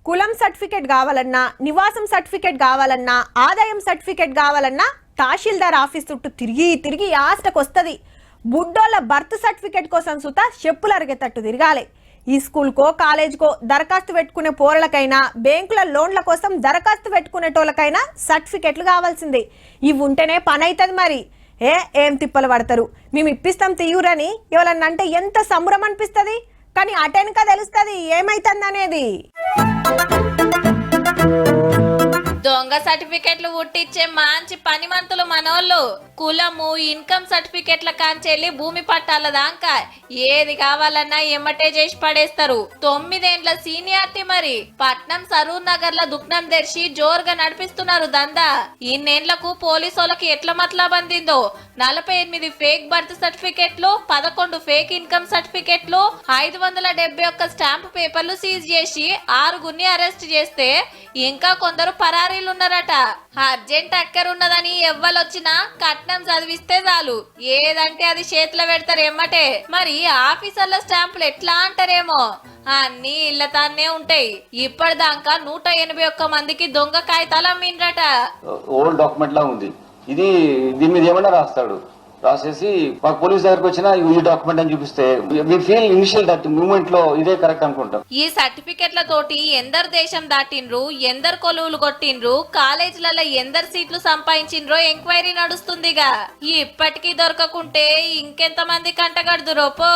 కులం సర్టిఫికేట్ కావాలన్నా, నివాసం సర్టిఫికేట్ కావాలన్నా, ఆదాయం సర్టిఫికేట్ కావాలన్నా తహసీల్దార్ ఆఫీస్ చుట్టూ తిరిగి తిరిగి ఆస్టకు వస్తుంది. బుడ్డోళ్ళ బర్త్ సర్టిఫికేట్ కోసం సుతా చెప్పులు అరిగేటట్టు తిరగాలి. ఈ స్కూల్కో కాలేజ్కో దరఖాస్తు పెట్టుకునే పోరలకైనా, బ్యాంకుల లోన్ల కోసం దరఖాస్తు పెట్టుకునేటోళ్ళకైనా సర్టిఫికెట్లు కావాల్సిందే. ఇవి ఉంటేనే పని అవుతుంది. మరి ఏం తిప్పలు పడతారు. మేము ఇప్పిస్తాం తీయురని ఎవరన్నా అంటే ఎంత సంబరం అనిపిస్తుంది. కానీ అటెనక తెలుస్తుంది ఏమైతుంది అనేది. దొంగ సర్టిఫికెట్లు పుట్టించే మంచి పనిమంతులు మనోళ్ళు. కులము, ఇన్కమ్ సర్టిఫికెట్ల కాంచెల్లి భూమి పట్టాల దాకా ఏది కావాలన్నా ఎమ్మటే చేసి పడేస్తారు. 9 ఏండ్ల సీనియారిటీ. మరి పట్నం సరూర్ నగర్ ల దుఃఖం తెరిచి జోరుగా నడిపిస్తున్నారు దందా. ఇన్నేళ్లకు పోలీసులకి ఎట్లా మతలబ్ అందిందో. 48 ఫేక్ బర్త్ సర్టిఫికెట్లు, 11 ఫేక్ ఇన్కమ్ సర్టిఫికెట్లు, 571 స్టాంప్ పేపర్లు సీజ్ చేసి 6గురిని అరెస్ట్ చేస్తే ఇంకా కొందరు పరారీలున్నారట. అర్జెంట్ అక్కరున్నదని ఎవ్వలొచ్చినా కట్నం చదివిస్తే చాలు ఏదంటే అది చేతిలో పెడతారు ఎమ్మటే. మరి ఆఫీసర్ల స్టాంపులు ఎట్లా అంటారేమో. అన్ని ఇళ్లతానే ఉంటాయి. ఇప్పటిదాకా 181 మందికి దొంగ కాగితాలు అమ్మిండ్రట. ఓల్డ్ డాక్యుమెంట్ లా ఉంది ఇది. దీని మీద ఏమన్నా రాస్తాడు. రాసేసి మాకు పోలీస్ దగ్గరకు వచ్చినా ఈ డాక్యుమెంట్ అని చూపిస్తే we feel initial that moment లో ఇదే కరెక్ట్ అనుకుంటాం. ఈ సర్టిఫికెట్ల తోటి ఎందరు దేశం దాటిండ్రు, ఎందరు కొలువులు కొట్టిండ్రు, కాలేజీలలో ఎందరు సీట్లు సంపాదించిండ్రో ఎంక్వైరీ నడుస్తుందిగా. ఇప్పటికీ దొరకకుంటే ఇంకెంత మంది కంటగడుదురోపో.